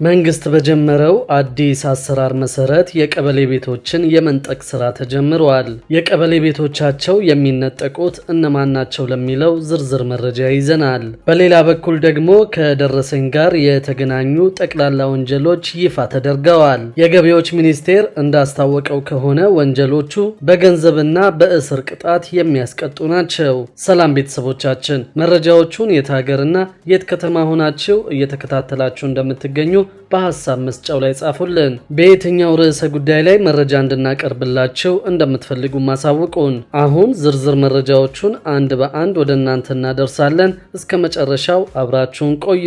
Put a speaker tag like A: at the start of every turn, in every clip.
A: መንግስት በጀመረው አዲስ አሰራር መሰረት የቀበሌ ቤቶችን የመንጠቅ ስራ ተጀምሯል። የቀበሌ ቤቶቻቸው የሚነጠቁት እነማን ናቸው ለሚለው ዝርዝር መረጃ ይዘናል። በሌላ በኩል ደግሞ ከደረሰኝ ጋር የተገናኙ ጠቅላላ ወንጀሎች ይፋ ተደርገዋል። የገቢዎች ሚኒስቴር እንዳስታወቀው ከሆነ ወንጀሎቹ በገንዘብና በእስር ቅጣት የሚያስቀጡ ናቸው። ሰላም ቤተሰቦቻችን፣ መረጃዎቹን የት ሀገርና የት ከተማ ሆናችሁ እየተከታተላችሁ እንደምትገኙ በሐሳብ መስጫው ላይ ጻፉልን። በየትኛው ርዕሰ ጉዳይ ላይ መረጃ እንድናቀርብላችሁ እንደምትፈልጉ ማሳውቁን። አሁን ዝርዝር መረጃዎቹን አንድ በአንድ ወደ እናንተ እናደርሳለን። እስከ መጨረሻው አብራችሁን ቆዩ።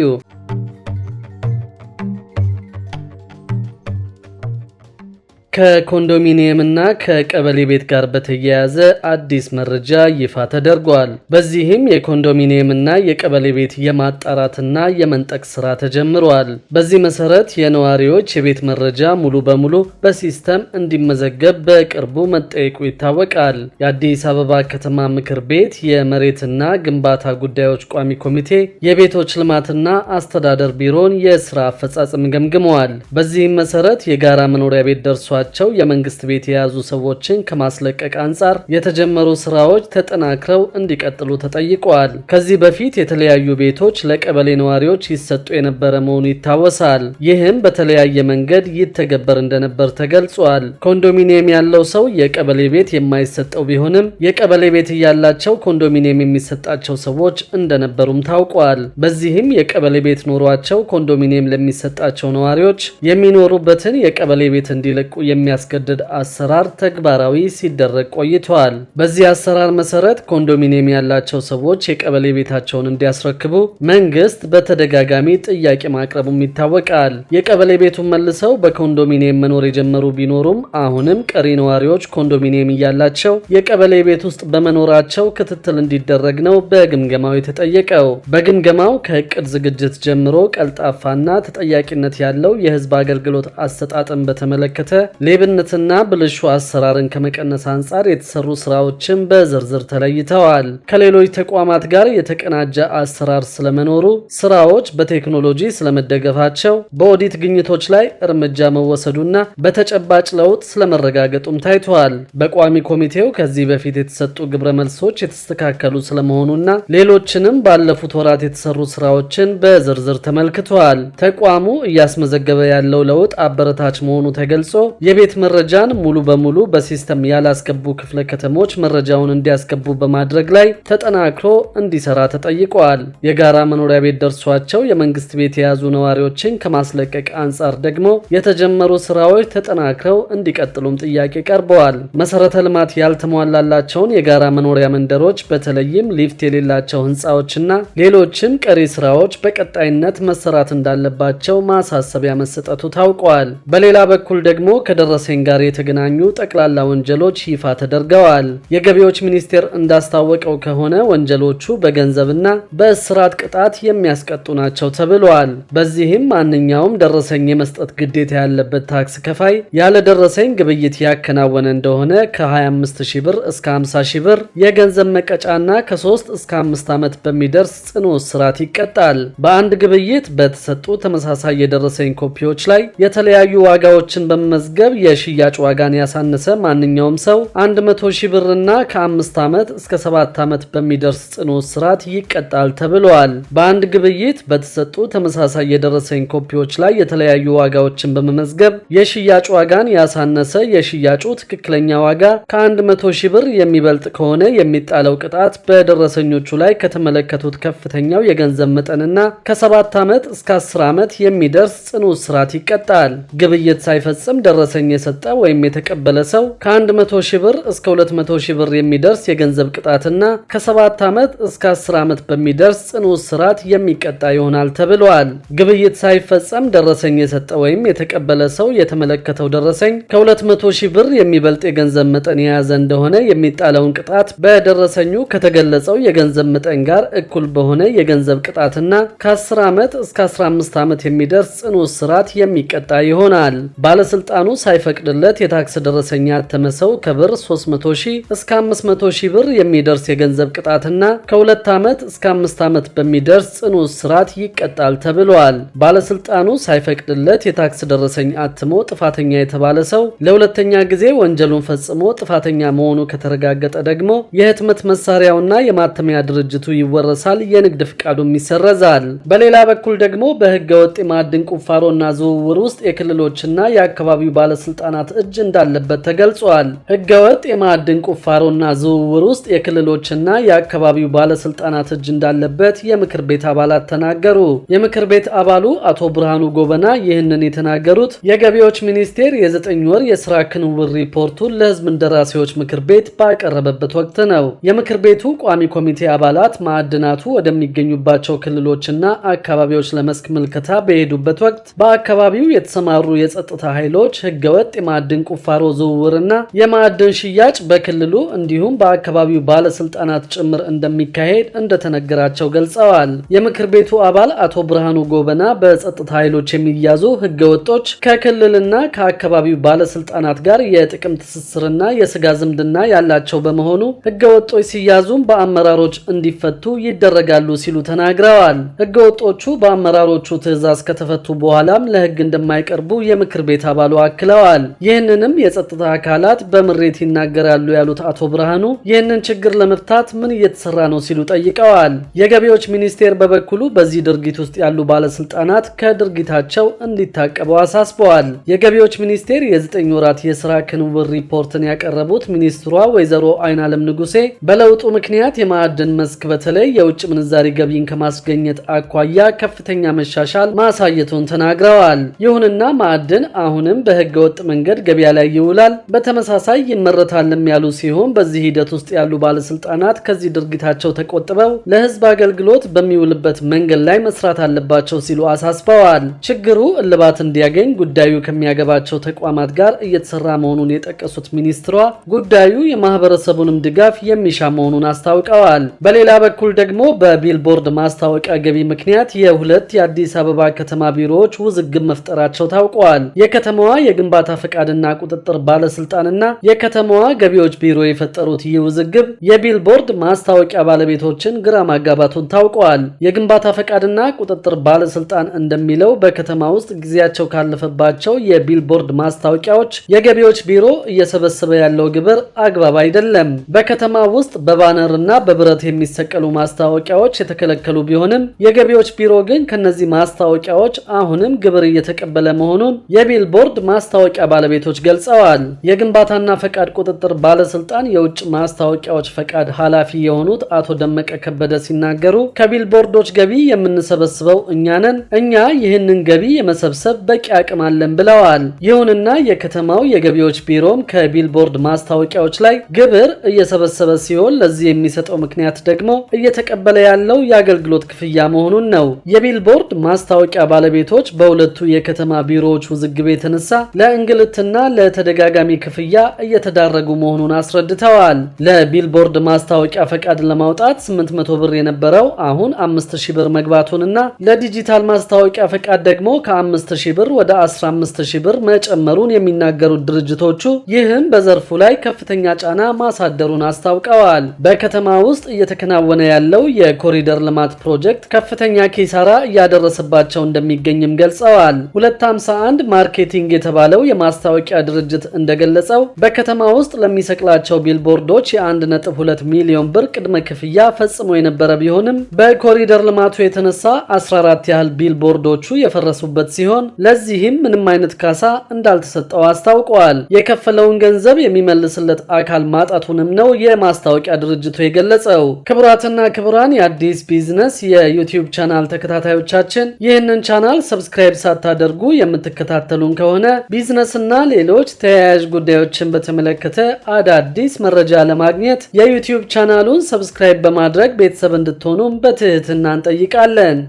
A: ከኮንዶሚኒየምና ከቀበሌ ቤት ጋር በተያያዘ አዲስ መረጃ ይፋ ተደርጓል። በዚህም የኮንዶሚኒየምና የቀበሌ ቤት የማጣራትና የመንጠቅ ስራ ተጀምሯል። በዚህ መሰረት የነዋሪዎች የቤት መረጃ ሙሉ በሙሉ በሲስተም እንዲመዘገብ በቅርቡ መጠየቁ ይታወቃል። የአዲስ አበባ ከተማ ምክር ቤት የመሬትና ግንባታ ጉዳዮች ቋሚ ኮሚቴ የቤቶች ልማትና አስተዳደር ቢሮን የስራ አፈጻጸም ገምግመዋል። በዚህም መሰረት የጋራ መኖሪያ ቤት ደርሷል የመንግስት ቤት የያዙ ሰዎችን ከማስለቀቅ አንጻር የተጀመሩ ስራዎች ተጠናክረው እንዲቀጥሉ ተጠይቀዋል። ከዚህ በፊት የተለያዩ ቤቶች ለቀበሌ ነዋሪዎች ይሰጡ የነበረ መሆኑ ይታወሳል። ይህም በተለያየ መንገድ ይተገበር እንደነበር ተገልጿል። ኮንዶሚኒየም ያለው ሰው የቀበሌ ቤት የማይሰጠው ቢሆንም የቀበሌ ቤት እያላቸው ኮንዶሚኒየም የሚሰጣቸው ሰዎች እንደነበሩም ታውቋል። በዚህም የቀበሌ ቤት ኖሯቸው ኮንዶሚኒየም ለሚሰጣቸው ነዋሪዎች የሚኖሩበትን የቀበሌ ቤት እንዲለቁ የሚያስገድድ አሰራር ተግባራዊ ሲደረግ ቆይቷል። በዚህ አሰራር መሰረት ኮንዶሚኒየም ያላቸው ሰዎች የቀበሌ ቤታቸውን እንዲያስረክቡ መንግስት በተደጋጋሚ ጥያቄ ማቅረቡም ይታወቃል። የቀበሌ ቤቱን መልሰው በኮንዶሚኒየም መኖር የጀመሩ ቢኖሩም አሁንም ቀሪ ነዋሪዎች ኮንዶሚኒየም እያላቸው የቀበሌ ቤት ውስጥ በመኖራቸው ክትትል እንዲደረግ ነው በግምገማው የተጠየቀው። በግምገማው ከእቅድ ዝግጅት ጀምሮ ቀልጣፋና ተጠያቂነት ያለው የህዝብ አገልግሎት አሰጣጥን በተመለከተ ሌብነትና ብልሹ አሰራርን ከመቀነስ አንጻር የተሰሩ ስራዎችን በዝርዝር ተለይተዋል። ከሌሎች ተቋማት ጋር የተቀናጀ አሰራር ስለመኖሩ፣ ስራዎች በቴክኖሎጂ ስለመደገፋቸው፣ በኦዲት ግኝቶች ላይ እርምጃ መወሰዱና በተጨባጭ ለውጥ ስለመረጋገጡም ታይቷል። በቋሚ ኮሚቴው ከዚህ በፊት የተሰጡ ግብረ መልሶች የተስተካከሉ ስለመሆኑና ሌሎችንም ባለፉት ወራት የተሰሩ ስራዎችን በዝርዝር ተመልክቷል። ተቋሙ እያስመዘገበ ያለው ለውጥ አበረታች መሆኑ ተገልጾ የቤት መረጃን ሙሉ በሙሉ በሲስተም ያላስገቡ ክፍለ ከተሞች መረጃውን እንዲያስገቡ በማድረግ ላይ ተጠናክሮ እንዲሰራ ተጠይቋል። የጋራ መኖሪያ ቤት ደርሷቸው የመንግስት ቤት የያዙ ነዋሪዎችን ከማስለቀቅ አንጻር ደግሞ የተጀመሩ ስራዎች ተጠናክረው እንዲቀጥሉም ጥያቄ ቀርበዋል። መሰረተ ልማት ያልተሟላላቸውን የጋራ መኖሪያ መንደሮች በተለይም ሊፍት የሌላቸው ህንፃዎችና ሌሎችም ቀሪ ስራዎች በቀጣይነት መሰራት እንዳለባቸው ማሳሰቢያ መሰጠቱ ታውቋል። በሌላ በኩል ደግሞ ከደረሰኝ ጋር የተገናኙ ጠቅላላ ወንጀሎች ይፋ ተደርገዋል። የገቢዎች ሚኒስቴር እንዳስታወቀው ከሆነ ወንጀሎቹ በገንዘብና በእስራት ቅጣት የሚያስቀጡ ናቸው ተብሏል። በዚህም ማንኛውም ደረሰኝ የመስጠት ግዴታ ያለበት ታክስ ከፋይ ያለ ደረሰኝ ግብይት ያከናወነ እንደሆነ ከ25000 ብር እስከ 50000 ብር የገንዘብ መቀጫና ከ3 እስከ 5 ዓመት በሚደርስ ጽኑ እስራት ይቀጣል። በአንድ ግብይት በተሰጡ ተመሳሳይ የደረሰኝ ኮፒዎች ላይ የተለያዩ ዋጋዎችን በመመዝገብ የሽያጭ ዋጋን ያሳነሰ ማንኛውም ሰው 100,000 ብርና ከ5 ዓመት እስከ 7 ዓመት በሚደርስ ጽኑ እስራት ይቀጣል ተብሏል። በአንድ ግብይት በተሰጡ ተመሳሳይ የደረሰኝ ኮፒዎች ላይ የተለያዩ ዋጋዎችን በመመዝገብ የሽያጭ ዋጋን ያሳነሰ የሽያጩ ትክክለኛ ዋጋ ከ100,000 ብር የሚበልጥ ከሆነ የሚጣለው ቅጣት በደረሰኞቹ ላይ ከተመለከቱት ከፍተኛው የገንዘብ መጠንና ከ7 ዓመት እስከ 10 ዓመት የሚደርስ ጽኑ እስራት ይቀጣል። ግብይት ሳይፈጽም ደረሰኝ የሰጠ ወይም የተቀበለ ሰው ከ100,000 ብር እስከ 200,000 ብር የሚደርስ የገንዘብ ቅጣትና ከ7 ዓመት እስከ 10 ዓመት በሚደርስ ጽኑ እስራት የሚቀጣ ይሆናል ተብሏል። ግብይት ሳይፈጸም ደረሰኝ የሰጠ ወይም የተቀበለ ሰው የተመለከተው ደረሰኝ ከ200,000 ብር የሚበልጥ የገንዘብ መጠን የያዘ እንደሆነ የሚጣለውን ቅጣት በደረሰኙ ከተገለጸው የገንዘብ መጠን ጋር እኩል በሆነ የገንዘብ ቅጣትና ከ10 ዓመት እስከ 15 ዓመት የሚደርስ ጽኑ እስራት የሚቀጣ ይሆናል። ባለስልጣኑ ሳይፈቅድለት የታክስ ደረሰኝ ያተመ ሰው ከብር 300,000 እስከ 500,000 ብር የሚደርስ የገንዘብ ቅጣትና ከ2 ዓመት እስከ 5 ዓመት በሚደርስ ጽኑ እስራት ይቀጣል ተብሏል። ባለስልጣኑ ሳይፈቅድለት የታክስ ደረሰኝ አትሞ ጥፋተኛ የተባለ ሰው ለሁለተኛ ጊዜ ወንጀሉን ፈጽሞ ጥፋተኛ መሆኑ ከተረጋገጠ ደግሞ የህትመት መሳሪያውና የማተሚያ ድርጅቱ ይወረሳል፣ የንግድ ፍቃዱም ይሰረዛል። በሌላ በኩል ደግሞ በህገ ወጥ የማዕድን ቁፋሮና ዝውውር ውስጥ የክልሎችና የአካባቢው ባለስልጣናት እጅ እንዳለበት ተገልጿል። ህገ ወጥ የማዕድን ቁፋሮና ዝውውር ውስጥ የክልሎችና የአካባቢው ባለስልጣናት እጅ እንዳለበት የምክር ቤት አባላት ተናገሩ። የምክር ቤት አባሉ አቶ ብርሃኑ ጎበና ይህንን የተናገሩት የገቢዎች ሚኒስቴር የ9 ወር የስራ ክንውን ሪፖርቱን ለህዝብ እንደራሴዎች ምክር ቤት ባቀረበበት ወቅት ነው። የምክር ቤቱ ቋሚ ኮሚቴ አባላት ማዕድናቱ ወደሚገኙባቸው ክልሎችና አካባቢዎች ለመስክ ምልከታ በሄዱበት ወቅት በአካባቢው የተሰማሩ የጸጥታ ኃይሎች ህገወጥ የማዕድን ቁፋሮ ዝውውርና የማዕድን ሽያጭ በክልሉ እንዲሁም በአካባቢው ባለስልጣናት ጭምር እንደሚካሄድ እንደተነገራቸው ገልጸዋል። የምክር ቤቱ አባል አቶ ብርሃኑ ጎበና በጸጥታ ኃይሎች የሚያዙ ህገወጦች ከክልልና ከአካባቢው ባለስልጣናት ጋር የጥቅም ትስስርና የስጋ ዝምድና ያላቸው በመሆኑ ህገወጦች ሲያዙም በአመራሮች እንዲፈቱ ይደረጋሉ ሲሉ ተናግረዋል። ህገወጦቹ በአመራሮቹ ትዕዛዝ ከተፈቱ በኋላም ለህግ እንደማይቀርቡ የምክር ቤት አባሉ አክለዋል። ይህንንም የጸጥታ አካላት በምሬት ይናገራሉ ያሉት አቶ ብርሃኑ ይህንን ችግር ለመፍታት ምን እየተሰራ ነው ሲሉ ጠይቀዋል። የገቢዎች ሚኒስቴር በበኩሉ በዚህ ድርጊት ውስጥ ያሉ ባለስልጣናት ከድርጊታቸው እንዲታቀቡ አሳስበዋል። የገቢዎች ሚኒስቴር የ9 ወራት የስራ ክንውን ሪፖርትን ያቀረቡት ሚኒስትሯ ወይዘሮ አይናለም ንጉሴ በለውጡ ምክንያት የማዕድን መስክ በተለይ የውጭ ምንዛሪ ገቢን ከማስገኘት አኳያ ከፍተኛ መሻሻል ማሳየቱን ተናግረዋል። ይሁንና ማዕድን አሁንም በህገ ወጥ መንገድ ገበያ ላይ ይውላል፣ በተመሳሳይ ይመረታልም ያሉ ሲሆን በዚህ ሂደት ውስጥ ያሉ ባለስልጣናት ከዚህ ድርጊታቸው ተቆጥበው ለህዝብ አገልግሎት በሚውልበት መንገድ ላይ መስራት አለባቸው ሲሉ አሳስበዋል። ችግሩ እልባት እንዲያገኝ ጉዳዩ ከሚያገባቸው ተቋማት ጋር እየተሰራ መሆኑን የጠቀሱት ሚኒስትሯ ጉዳዩ የማህበረሰቡንም ድጋፍ የሚሻ መሆኑን አስታውቀዋል። በሌላ በኩል ደግሞ በቢልቦርድ ማስታወቂያ ገቢ ምክንያት የሁለት የአዲስ አበባ ከተማ ቢሮዎች ውዝግብ መፍጠራቸው ታውቋል። የከተማዋ የግንባታ ፈቃድና ቁጥጥር ባለስልጣንና የከተማዋ ገቢዎች ቢሮ የፈጠሩት ይህ ውዝግብ የቢልቦርድ ማስታወቂያ ባለቤቶችን ግራ ማጋባቱን ታውቋል። የግንባታ ፈቃድና ቁጥጥር ባለስልጣን እንደሚለው በከተማ ውስጥ ጊዜያቸው ካለፈባቸው የቢልቦርድ ማስታወቂያዎች የገቢዎች ቢሮ እየሰበሰበ ያለው ግብር አግባብ አይደለም። በከተማ ውስጥ በባነርና በብረት የሚሰቀሉ ማስታወቂያዎች የተከለከሉ ቢሆንም የገቢዎች ቢሮ ግን ከነዚህ ማስታወቂያዎች አሁንም ግብር እየተቀበለ መሆኑን የቢልቦርድ ማስታወቂያ ባለቤቶች ገልጸዋል። የግንባታና ፈቃድ ቁጥጥር ባለስልጣን የውጭ ማስታወቂያዎች ፈቃድ ኃላፊ የሆኑት አቶ ደመቀ ከበደ ሲናገሩ ከቢልቦርዶች ገቢ የምንሰበስበው እኛ ነን፣ እኛ ይህንን ገቢ የመሰብሰብ በቂ አቅም አለን ብለዋል። ይሁንና የከተማው የገቢዎች ቢሮም ከቢልቦርድ ማስታወቂያዎች ላይ ግብር እየሰበሰበ ሲሆን ለዚህ የሚሰጠው ምክንያት ደግሞ እየተቀበለ ያለው የአገልግሎት ክፍያ መሆኑን ነው። የቢልቦርድ ማስታወቂያ ባለቤቶች በሁለቱ የከተማ ቢሮዎች ውዝግብ የተነሳ ለእንግልትና ለተደጋጋሚ ክፍያ እየተዳረጉ መሆኑን አስረድተዋል። ለቢልቦርድ ማስታወቂያ ፈቃድ ለማውጣት 800 ብር የነበረው አሁን 5000 ብር መግባቱንና ለዲጂታል ማስታወቂያ ፈቃድ ደግሞ ከ5000 ብር ወደ 15000 ብር መጨመሩን የሚናገሩት ድርጅቶቹ ይህም በዘርፉ ላይ ከፍተኛ ጫና ማሳደሩን አስታውቀዋል። በከተማ ውስጥ እየተከናወነ ያለው የኮሪደር ልማት ፕሮጀክት ከፍተኛ ኪሳራ እያደረሰባቸው እንደሚገኝም ገልጸዋል። 251 ማርኬቲንግ የተባለው የማስታወቂያ ድርጅት እንደገለጸው በከተማ ውስጥ ለሚሰቅላቸው ቢልቦርዶች የ1.2 ሚሊዮን ብር ቅድመ ክፍያ ፈጽሞ የነበረ ቢሆንም በኮሪደር ልማቱ የተነሳ 14 ያህል ቢልቦርዶቹ የፈረሱበት ሲሆን ለዚህም ምንም አይነት ካሳ እንዳልተሰጠው አስታውቀዋል። የከፈለውን ገንዘብ የሚመልስለት አካል ማጣቱንም ነው የማስታወቂያ ድርጅቱ የገለጸው። ክቡራትና ክቡራን የአዲስ ቢዝነስ የዩቲዩብ ቻናል ተከታታዮቻችን ይህንን ቻናል ሰብስክራይብ ሳታደርጉ የምትከታተሉን ከሆነ ቢዝነስና ሌሎች ተያያዥ ጉዳዮችን በተመለከተ አዳዲስ መረጃ ለማግኘት የዩቲዩብ ቻናሉን ሰብስክራይብ በማድረግ ቤተሰብ እንድትሆኑም በትህትና እንጠይቃለን።